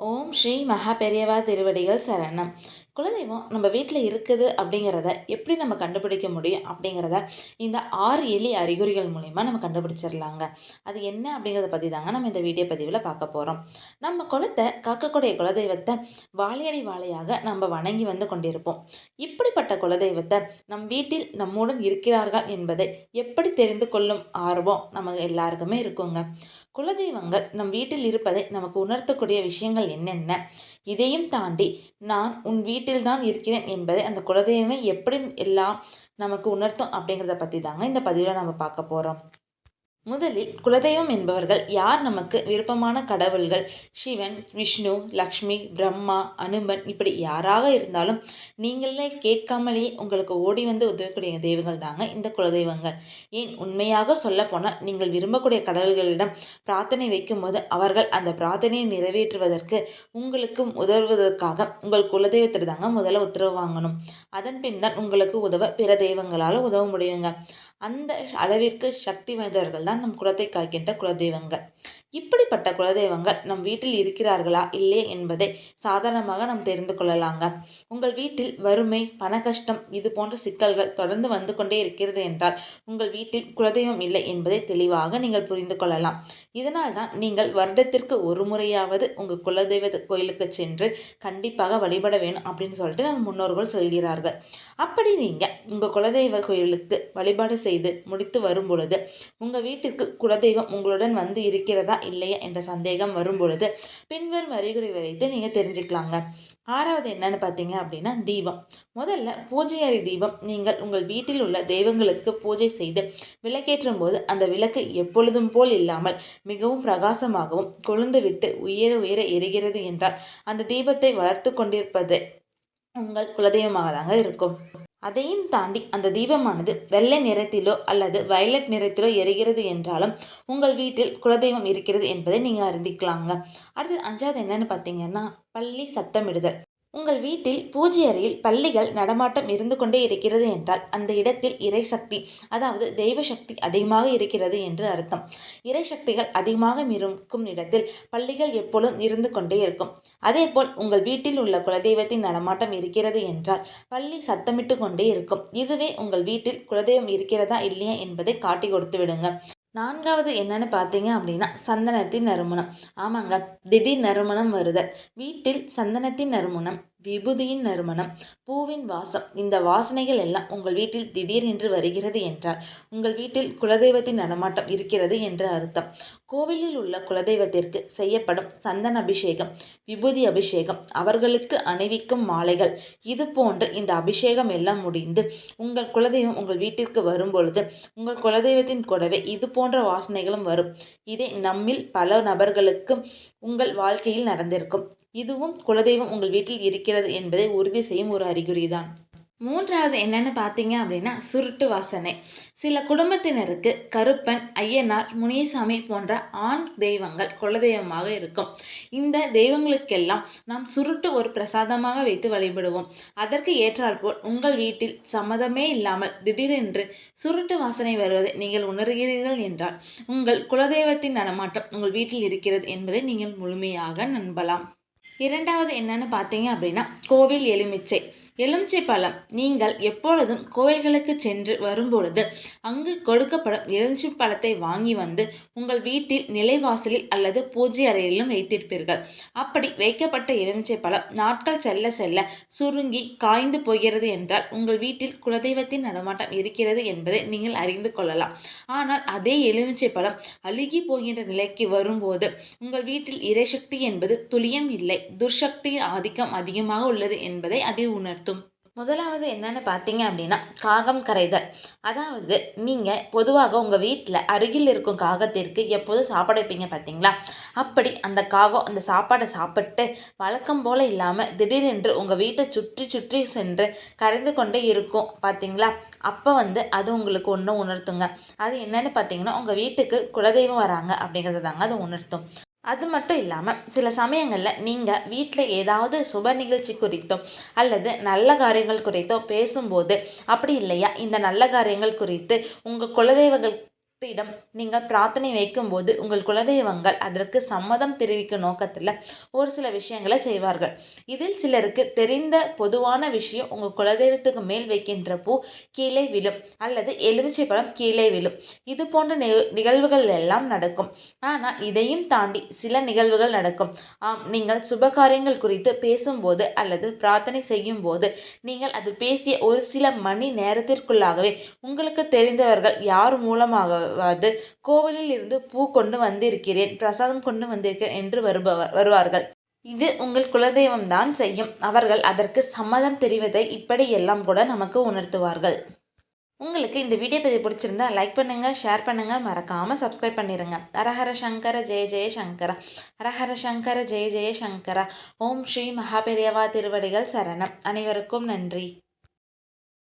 ஓம் ஸ்ரீ மகா பெரியவா திருவடிகள் சரணம். குலதெய்வம் நம்ம வீட்டில் இருக்குது அப்படிங்கிறத எப்படி நம்ம கண்டுபிடிக்க முடியும் அப்படிங்கிறத இந்த 6 எளிய அறிகுறிகள் மூலிமா நம்ம கண்டுபிடிச்சிடலாங்க. அது என்ன அப்படிங்கிறத பற்றி தாங்க நம்ம இந்த வீடியோ பதிவில் பார்க்க போகிறோம். நம்ம குலத்தை காக்கக்கூடிய குலதெய்வத்தை வாழையடி வாழையாக நம்ம வணங்கி வந்து கொண்டிருப்போம். இப்படிப்பட்ட குலதெய்வத்தை நம் வீட்டில் நம்முடன் இருக்கிறார்கள் என்பதை எப்படி தெரிந்து கொள்ளும் ஆர்வம் நம்ம எல்லாருக்குமே இருக்குங்க. குலதெய்வங்கள் நம் வீட்டில் இருப்பதை நமக்கு உணர்த்தக்கூடிய விஷயங்கள் என்னென்ன? இதையும் தாண்டி நான் உன் வீட்டில்தான் இருக்கிறேன் என்பதை அந்த குலதெய்வமே எப்படி எல்லாம் நமக்கு உணர்த்தும் அப்படிங்கிறத பற்றி தாங்க இந்த பதிவில் நம்ம பார்க்க போகிறோம். முதலில் குலதெய்வம் என்பவர்கள் யார்? நமக்கு விருப்பமான கடவுள்கள் சிவன், விஷ்ணு, லக்ஷ்மி, பிரம்மா, அனுமன், இப்படி யாராக இருந்தாலும் நீங்களே கேட்காமலேயே உங்களுக்கு ஓடி வந்து உதவக்கூடிய தெய்வங்கள் தாங்க இந்த குலதெய்வங்கள். ஏன் உண்மையாக சொல்ல போனால் நீங்கள் விரும்பக்கூடிய கடவுள்களிடம் பிரார்த்தனை வைக்கும்போது அவர்கள் அந்த பிரார்த்தனையை நிறைவேற்றுவதற்கு உங்களுக்கும் உதவுவதற்காக உங்கள் குலதெய்வத்திற்கு தாங்க முதல்ல உத்தரவு வாங்கணும். அதன் பின் தான் உங்களுக்கு உதவ பிற தெய்வங்களால் உதவ முடியுங்க. அந்த அளவிற்கு சக்தி வாய்ந்தவர்கள் தான் நம் குலத்தை காக்கின்ற குலதெய்வங்கள். இப்படிப்பட்ட குலதெய்வங்கள் நம் வீட்டில் இருக்கிறார்களா இல்லையா என்பதை சாதாரணமாக நாம் தெரிந்து கொள்ளலாங்க. உங்கள் வீட்டில் வறுமை, பண கஷ்டம், இது போன்ற சிக்கல்கள் தொடர்ந்து வந்து கொண்டே இருக்கிறது என்றால் உங்கள் வீட்டில் குலதெய்வம் இல்லை என்பதை தெளிவாக நீங்கள் புரிந்து கொள்ளலாம். இதனால் தான் நீங்கள் வருடத்திற்கு ஒரு முறையாவது உங்கள் குலதெய்வ கோயிலுக்கு சென்று கண்டிப்பாக வழிபட வேணும் அப்படின்னு சொல்லிட்டு நம்ம முன்னோர்கள் சொல்கிறார்கள். அப்படி நீங்கள் உங்கள் குலதெய்வ கோயிலுக்கு வழிபாடு செய்து முடித்து வரும் பொழுது உங்கள் வீட்டிற்கு குலதெய்வம் உங்களுடன் வந்து இருக்கிறதா இல்லையா என்ற சந்தேகம் வரும் பொழுது பின்வரும் அறிகுறிகளை வைத்து நீங்கள் தெரிஞ்சுக்கலாங்க. 6வது என்னன்னு பார்த்தீங்க அப்படின்னா தீபம். முதல்ல பூஜை அறை தீபம். நீங்கள் உங்கள் வீட்டில் உள்ள தெய்வங்களுக்கு பூஜை செய்து விளக்கேற்றும் போது அந்த விளக்கு எப்பொழுதும் போல் இல்லாமல் மிகவும் பிரகாசமாகவும் கொழுந்து விட்டு உயர உயர எரிகிறது என்றால் அந்த தீபத்தை வளர்த்து கொண்டிருப்பது உங்கள் குலதெய்வமாக தாங்க இருக்கும். அதையும் தாண்டி அந்த தீபமானது வெள்ளை நிறத்திலோ அல்லது வயலட் நிறத்திலோ எரிகிறது என்றாலும் உங்கள் வீட்டில் குலதெய்வம் இருக்கிறது என்பதை நீங்கள் அறிந்திக்கலாங்க. அடுத்து 5வது என்னன்னு பார்த்தீங்கன்னா பள்ளி சத்தமிடுதல். உங்கள் வீட்டில் பூஜை அறையில் பல்லிகள் நடமாட்டம் இருந்து கொண்டே இருக்கிறது என்றால் அந்த இடத்தில் இறைசக்தி, அதாவது தெய்வ சக்தி அதிகமாக இருக்கிறது என்று அர்த்தம். இறை சக்திகள் அதிகமாக இருக்கும் இடத்தில் பல்லிகள் எப்பொழுதும் இருந்து கொண்டே இருக்கும். அதேபோல் உங்கள் வீட்டில் உள்ள குலதெய்வத்தின் நடமாட்டம் இருக்கிறது என்றால் பல்லி சத்தமிட்டு கொண்டே இருக்கும். இதுவே உங்கள் வீட்டில் குலதெய்வம் இருக்கிறதா இல்லையா என்பதை காட்டி கொடுத்து விடுங்க. 4வது என்னன்னு பார்த்தீங்க அப்படின்னா சந்தனத்தின் நறுமணம். ஆமாங்க, திடீர் நறுமணம் வருதல். வீட்டில் சந்தனத்தின் நறுமணம், விபூதியின் நறுமணம், பூவின் வாசம், இந்த வாசனைகள் எல்லாம் உங்கள் வீட்டில் திடீரென்று வருகிறது என்றால் உங்கள் வீட்டில் குலதெய்வத்தின் நடமாட்டம் இருக்கிறது என்று அர்த்தம். கோவிலில் உள்ள குலதெய்வத்திற்கு செய்யப்படும் சந்தன அபிஷேகம், விபூதி அபிஷேகம், அவர்களுக்கு அணிவிக்கும் மாலைகள், இது போன்று இந்த அபிஷேகம் எல்லாம் முடிந்து உங்கள் குலதெய்வம் உங்கள் வீட்டிற்கு வரும் பொழுது உங்கள் குலதெய்வத்தின் கூடவே இது போன்ற வாசனைகளும் வரும். இதை நம்மில் பல நபர்களுக்கு உங்கள் வாழ்க்கையில் நடந்திருக்கும். இதுவும் குலதெய்வம் உங்கள் வீட்டில் இருக்கிறது என்பதை உறுதி செய்யும் ஒரு அறிகுறிதான். 3வது என்னன்னு பார்த்தீங்க அப்படின்னா சுருட்டு வாசனை. சில குடும்பத்தினருக்கு கருப்பன், ஐயனார், முனியசாமி போன்ற ஆண் தெய்வங்கள் குலதெய்வமாக இருக்கும். இந்த தெய்வங்களுக்கெல்லாம் நாம் சுருட்டு ஒரு பிரசாதமாக வைத்து வழிபடுவோம். அதற்கு ஏற்றாற்போல் உங்கள் வீட்டில் சம்மதமே இல்லாமல் திடீரென்று சுருட்டு வாசனை வருவதை நீங்கள் உணர்கிறீர்கள் என்றால் உங்கள் குலதெய்வத்தின் நடமாட்டம் உங்கள் வீட்டில் இருக்கிறது என்பதை நீங்கள் முழுமையாக நம்பலாம். 2வது என்னன்னு பார்த்தீங்க அப்படின்னா கோவில் எலுமிச்சை. எலுமிச்சை பழம். நீங்கள் எப்பொழுதும் கோவில்களுக்கு சென்று வரும்பொழுது அங்கு கொடுக்கப்படும் எலுமிச்சை பழத்தை வாங்கி வந்து உங்கள் வீட்டில் நிலைவாசலில் அல்லது பூஜை அறையிலும் வைத்திருப்பீர்கள். அப்படி வைக்கப்பட்ட எலுமிச்சை பழம் நாட்கள் செல்ல செல்ல சுருங்கி காய்ந்து போகிறது என்றால் உங்கள் வீட்டில் குலதெய்வத்தின் நடமாட்டம் இருக்கிறது என்பதை நீங்கள் அறிந்து கொள்ளலாம். ஆனால் அதே எலுமிச்சை பழம் அழுகி போகின்ற நிலைக்கு வரும்போது உங்கள் வீட்டில் இறைசக்தி என்பது துளியும் இல்லை, துர்சக்தியின் ஆதிக்கம் அதிகமாக உள்ளது என்பதை அது உணர்த்தும். முதலாவது என்னன்னு பார்த்தீங்க அப்படின்னா காகம் கரைதல். அதாவது நீங்கள் பொதுவாக உங்கள் வீட்டில் அருகில் இருக்கும் காகத்திற்கு எப்போதும் சாப்பாடு வைப்பீங்க பார்த்தீங்களா? அப்படி அந்த காகம் அந்த சாப்பாடை சாப்பிட்டு வழக்கம் போல் இல்லாமல் திடீரென்று உங்கள் வீட்டை சுற்றி சுற்றி சென்று கரைந்து கொண்டே இருக்கும் பார்த்தீங்களா? அப்போ அது உங்களுக்கு ஒன்று உணர்த்துங்க. அது என்னன்னு பார்த்தீங்கன்னா உங்கள் வீட்டுக்கு குலதெய்வம் வராங்க அப்படிங்கிறது தாங்க அது உணர்த்தும். அது மட்டும் இல்லாமல் சில சமயங்களில் நீங்கள் வீட்டில் ஏதாவது சுப நிகழ்ச்சி குறித்தோ அல்லது நல்ல காரியங்கள் குறித்தோ பேசும்போது, அப்படி இல்லையா இந்த நல்ல காரியங்கள் குறித்து உங்கள் குலதெய்வங்கள் இடம் நீங்கள் பிரார்த்தனை வைக்கும்போது உங்கள் குலதெய்வங்கள் அதற்கு சம்மதம் தெரிவிக்கும் நோக்கத்தில் ஒரு சில விஷயங்களை செய்வார்கள். இதில் சிலருக்கு தெரிந்த பொதுவான விஷயம், உங்கள் குலதெய்வத்துக்கு மேல் வைக்கின்ற பூ கீழே விழும் அல்லது எலுமிச்சை பழம் கீழே விழும். இது போன்ற நிகழ்வுகள் எல்லாம் நடக்கும். ஆனால் இதையும் தாண்டி சில நிகழ்வுகள் நடக்கும். நீங்கள் சுபகாரியங்கள் குறித்து பேசும்போது அல்லது பிரார்த்தனை செய்யும் போது நீங்கள் அது பேசிய ஒரு சில மணி நேரத்திற்குள்ளாகவே உங்களுக்கு தெரிந்தவர்கள் யார் மூலமாகவாவது கோவிலில் இருந்து பூ கொண்டு வந்திருக்கிறேன், பிரசாதம் கொண்டு வந்திருக்கிறேன் என்று வருவார்கள். இது உங்கள் குலதெய்வம் தான் செய்யும். அவர்கள் அதற்கு சம்மதம் தெரிவதை இப்படியெல்லாம் கூட நமக்கு உணர்த்துவார்கள். உங்களுக்கு இந்த வீடியோ பதிவு பிடிச்சிருந்தா லைக் பண்ணுங்க, ஷேர் பண்ணுங்க, மறக்காம சப்ஸ்கிரைப் பண்ணிருங்க. ஹரஹர சங்கர ஜெய ஜெய சங்கர, ஹரஹர சங்கர ஜெய ஜெய சங்கர. ஓம் ஸ்ரீ மகாபெரியவா திருவடிகள் சரணம். அனைவருக்கும் நன்றி.